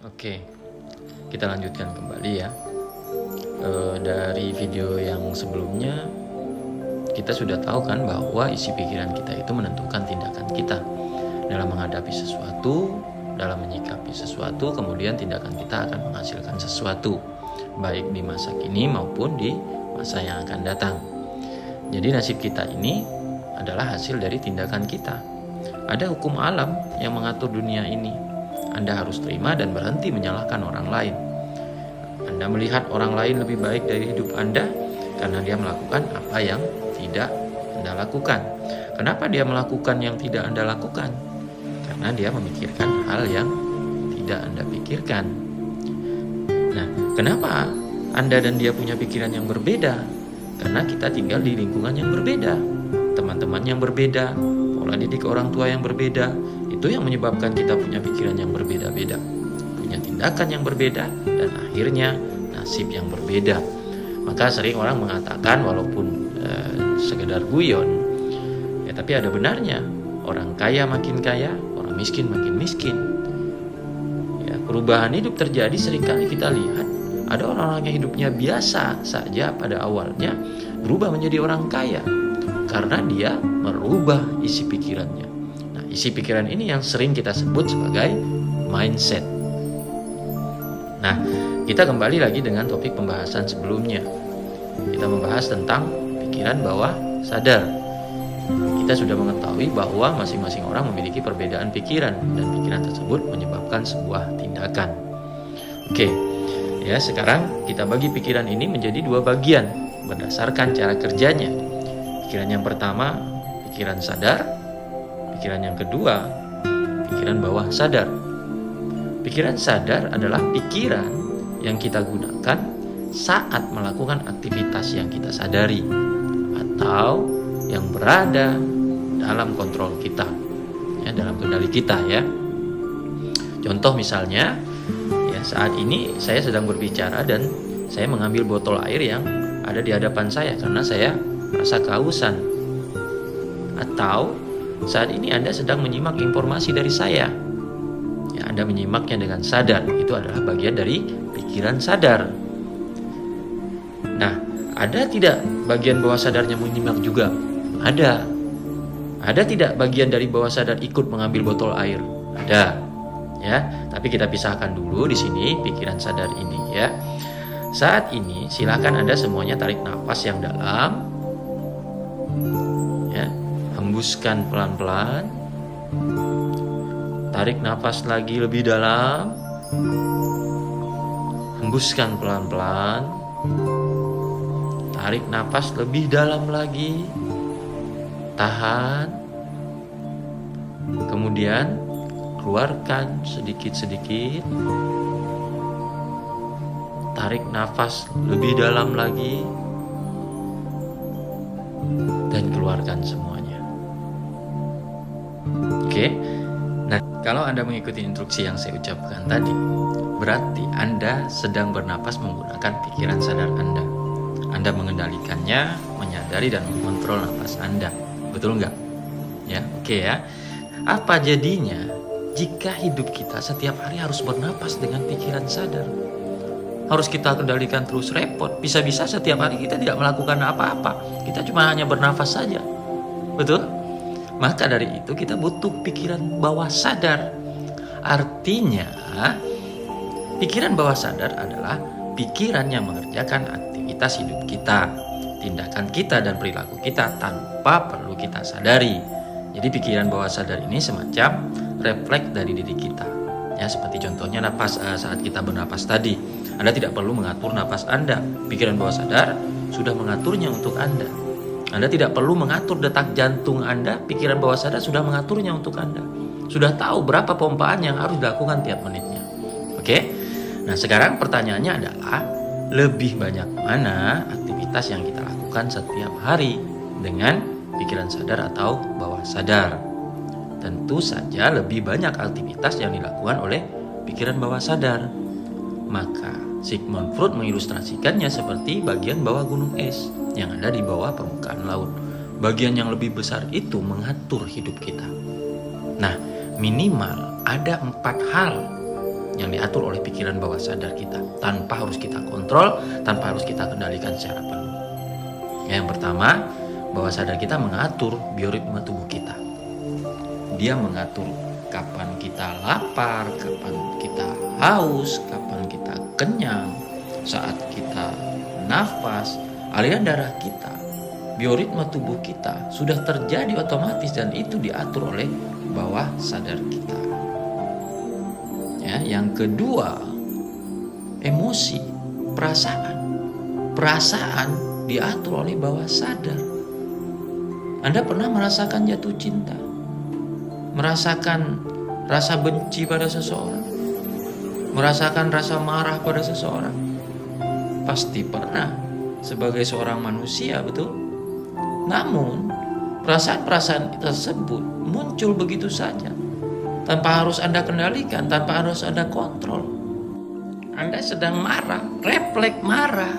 Oke, kita lanjutkan kembali ya. Dari video yang sebelumnya kita sudah tahu kan bahwa isi pikiran kita itu menentukan tindakan kita dalam menghadapi sesuatu, dalam menyikapi sesuatu, kemudian tindakan kita akan menghasilkan sesuatu, baik di masa kini maupun di masa yang akan datang. Jadi nasib kita ini adalah hasil dari tindakan kita. Ada hukum alam yang mengatur dunia ini. Anda harus terima dan berhenti menyalahkan orang lain. Anda melihat orang lain lebih baik dari hidup Anda karena dia melakukan apa yang tidak Anda lakukan. Kenapa dia melakukan yang tidak Anda lakukan? Karena dia memikirkan hal yang tidak Anda pikirkan. Nah, kenapa Anda dan dia punya pikiran yang berbeda? Karena kita tinggal di lingkungan yang berbeda, teman-teman yang berbeda, pola didik orang tua yang berbeda. Itu yang menyebabkan kita punya pikiran yang berbeda-beda, punya tindakan yang berbeda, dan akhirnya nasib yang berbeda. Maka sering orang mengatakan walaupun sekedar guyon, ya tapi ada benarnya. Orang kaya makin kaya, orang miskin makin miskin. Ya, perubahan hidup terjadi seringkali kita lihat. Ada orang-orang yang hidupnya biasa saja pada awalnya berubah menjadi orang kaya karena dia merubah isi pikirannya. Nah, isi pikiran ini yang sering kita sebut sebagai mindset. Nah, kita kembali lagi dengan topik pembahasan sebelumnya. Kita membahas tentang pikiran bawah sadar. Kita sudah mengetahui bahwa masing-masing orang memiliki perbedaan pikiran dan pikiran tersebut menyebabkan sebuah tindakan. Oke, ya sekarang kita bagi pikiran ini menjadi dua bagian berdasarkan cara kerjanya. Pikiran yang pertama, pikiran sadar. Pikiran yang kedua, pikiran bawah sadar. Pikiran sadar adalah pikiran yang kita gunakan saat melakukan aktivitas yang kita sadari atau yang berada dalam kontrol kita, ya, dalam kendali kita ya. Contoh misalnya, ya saat ini saya sedang berbicara dan saya mengambil botol air yang ada di hadapan saya karena saya merasa kehausan. Atau saat ini Anda sedang menyimak informasi dari saya. Ya, Anda menyimaknya dengan sadar. Itu adalah bagian dari pikiran sadar. Nah, ada tidak bagian bawah sadarnya menyimak juga? Ada. Ada tidak bagian dari bawah sadar ikut mengambil botol air? Ada. Ya, tapi kita pisahkan dulu di sini pikiran sadar ini ya. Saat ini silakan Anda semuanya tarik nafas yang dalam. Ya, hembuskan pelan-pelan. Tarik nafas lagi lebih dalam. Hembuskan pelan-pelan. Tarik nafas lebih dalam lagi. Tahan. Kemudian keluarkan sedikit-sedikit. Tarik nafas lebih dalam lagi. Dan keluarkan semuanya. Oke. Nah, kalau Anda mengikuti instruksi yang saya ucapkan tadi, berarti Anda sedang bernapas menggunakan pikiran sadar Anda. Anda mengendalikannya, menyadari dan mengontrol napas Anda. Betul nggak? Ya, oke ya. Apa jadinya jika hidup kita setiap hari harus bernapas dengan pikiran sadar? Harus kita kendalikan terus, repot. Bisa-bisa setiap hari kita tidak melakukan apa-apa. Kita cuma hanya bernafas saja. Betul? Maka dari itu kita butuh pikiran bawah sadar. Artinya, pikiran bawah sadar adalah pikiran yang mengerjakan aktivitas hidup kita, tindakan kita dan perilaku kita tanpa perlu kita sadari. Jadi pikiran bawah sadar ini semacam refleks dari diri kita. Ya, seperti contohnya napas saat kita bernapas tadi. Anda tidak perlu mengatur napas Anda. Pikiran bawah sadar sudah mengaturnya untuk Anda. Anda tidak perlu mengatur detak jantung Anda. Pikiran bawah sadar sudah mengaturnya untuk Anda. Sudah tahu berapa pompaan yang harus dilakukan tiap menitnya. Oke? Nah, sekarang pertanyaannya adalah lebih banyak mana aktivitas yang kita lakukan setiap hari dengan pikiran sadar atau bawah sadar? Tentu saja lebih banyak aktivitas yang dilakukan oleh pikiran bawah sadar. Maka Sigmund Freud mengilustrasikannya seperti bagian bawah gunung es yang ada di bawah permukaan laut. Bagian yang lebih besar itu mengatur hidup kita. Nah, minimal ada 4 hal yang diatur oleh pikiran bawah sadar kita, tanpa harus kita kontrol, tanpa harus kita kendalikan secara penuh. Yang pertama, bawah sadar kita mengatur bioritme tubuh kita. Dia mengatur kapan kita lapar, kapan kita haus, kapan kita kenyang, saat kita nafas, aliran darah kita, bioritme tubuh kita sudah terjadi otomatis dan itu diatur oleh bawah sadar kita. Ya, yang kedua, emosi, perasaan. Perasaan diatur oleh bawah sadar. Anda pernah merasakan jatuh cinta? Merasakan rasa benci pada seseorang? Merasakan rasa marah pada seseorang? Pasti pernah sebagai seorang manusia, betul? Namun, perasaan-perasaan tersebut muncul begitu saja, tanpa harus Anda kendalikan, tanpa harus Anda kontrol. Anda sedang marah, refleks marah.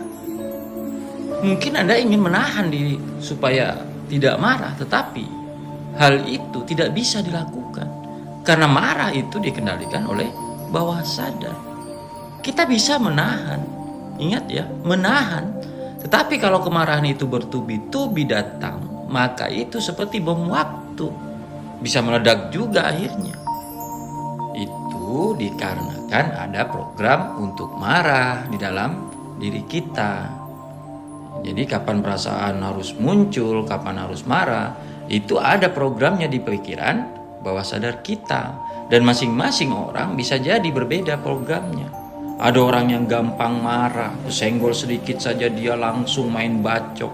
Mungkin Anda ingin menahan diri supaya tidak marah, tetapi hal itu tidak bisa dilakukan karena marah itu dikendalikan oleh bawah sadar. Kita bisa menahan, ingat ya, menahan. Tetapi kalau kemarahan itu bertubi-tubi datang, maka itu seperti bom waktu, bisa meledak juga akhirnya. Itu dikarenakan ada program untuk marah di dalam diri kita. Jadi kapan perasaan harus muncul, kapan harus marah, itu ada programnya di pikiran bawah sadar kita. Dan masing-masing orang bisa jadi berbeda programnya. Ada orang yang gampang marah, senggol sedikit saja dia langsung main bacok.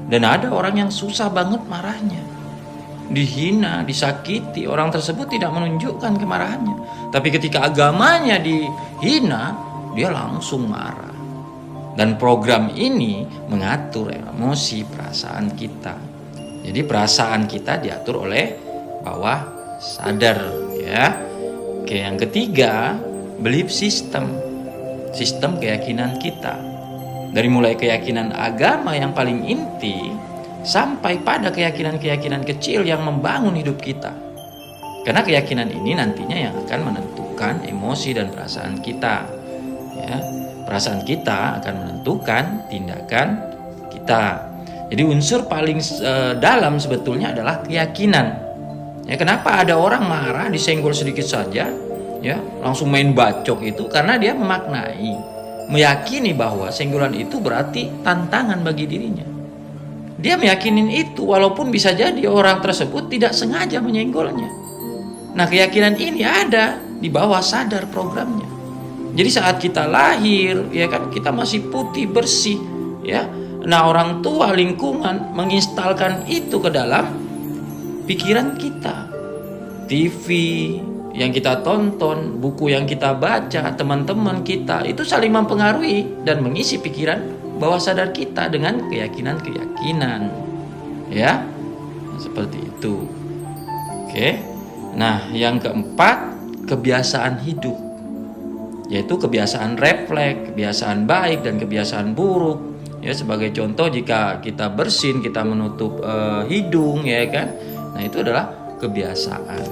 Dan ada orang yang susah banget marahnya. Dihina, disakiti, orang tersebut tidak menunjukkan kemarahannya. Tapi ketika agamanya dihina, dia langsung marah. Dan program ini mengatur emosi, perasaan kita. Jadi perasaan kita diatur oleh bawah sadar, ya. Oke, yang ketiga, belief system. Sistem keyakinan kita. Dari mulai keyakinan agama yang paling inti sampai pada keyakinan-keyakinan kecil yang membangun hidup kita. Karena keyakinan ini nantinya yang akan menentukan emosi dan perasaan kita. Ya. Perasaan kita akan menentukan tindakan kita. Jadi unsur paling dalam sebetulnya adalah keyakinan. Ya, kenapa ada orang marah disenggol sedikit saja, ya langsung main bacok itu karena dia memaknai, meyakini bahwa senggolan itu berarti tantangan bagi dirinya. Dia meyakinin itu walaupun bisa jadi orang tersebut tidak sengaja menyenggolnya. Nah, keyakinan ini ada di bawah sadar programnya. Jadi saat kita lahir, ya kan, kita masih putih bersih, ya. Nah, orang tua, lingkungan menginstalkan itu ke dalam pikiran kita. TV yang kita tonton, buku yang kita baca, teman-teman kita itu saling mempengaruhi dan mengisi pikiran bawah sadar kita dengan keyakinan-keyakinan, ya. Seperti itu. Oke. Nah, yang keempat, kebiasaan hidup. Yaitu kebiasaan refleks, kebiasaan baik dan kebiasaan buruk. Ya, sebagai contoh, jika kita bersin, kita menutup hidung, ya kan. Nah, itu adalah kebiasaan.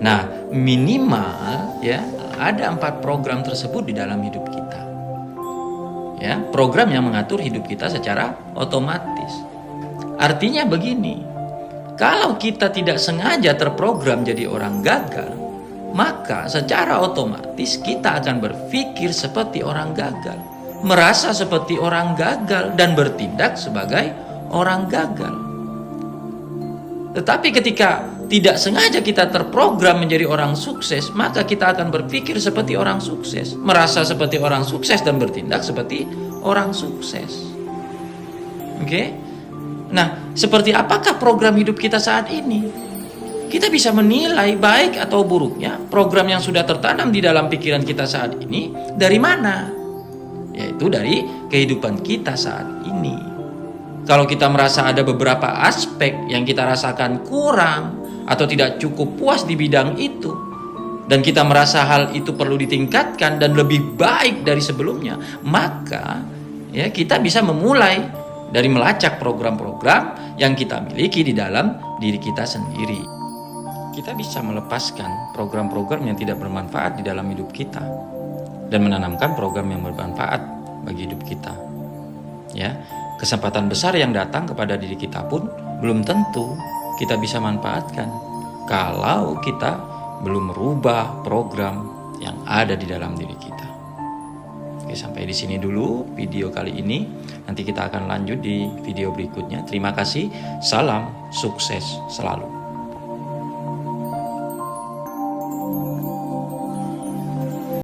Nah, minimal ya ada 4 program tersebut di dalam hidup kita. Ya, program yang mengatur hidup kita secara otomatis. Artinya begini, kalau kita tidak sengaja terprogram jadi orang gagal, maka secara otomatis kita akan berpikir seperti orang gagal, merasa seperti orang gagal, dan bertindak sebagai orang gagal. Tetapi ketika tidak sengaja kita terprogram menjadi orang sukses, maka kita akan berpikir seperti orang sukses, merasa seperti orang sukses, dan bertindak seperti orang sukses. Oke? Nah, seperti apakah program hidup kita saat ini? Kita bisa menilai baik atau buruknya program yang sudah tertanam di dalam pikiran kita saat ini dari mana? Yaitu dari kehidupan kita saat ini. Kalau kita merasa ada beberapa aspek yang kita rasakan kurang atau tidak cukup puas di bidang itu, dan kita merasa hal itu perlu ditingkatkan dan lebih baik dari sebelumnya, maka ya kita bisa memulai dari melacak program-program yang kita miliki di dalam diri kita sendiri. kita bisa melepaskan program-program yang tidak bermanfaat di dalam hidup kita dan menanamkan program yang bermanfaat bagi hidup kita. Ya, kesempatan besar yang datang kepada diri kita pun belum tentu kita bisa manfaatkan kalau kita belum merubah program yang ada di dalam diri kita. Oke, sampai di sini dulu video kali ini. Nanti kita akan lanjut di video berikutnya. Terima kasih. Salam sukses selalu.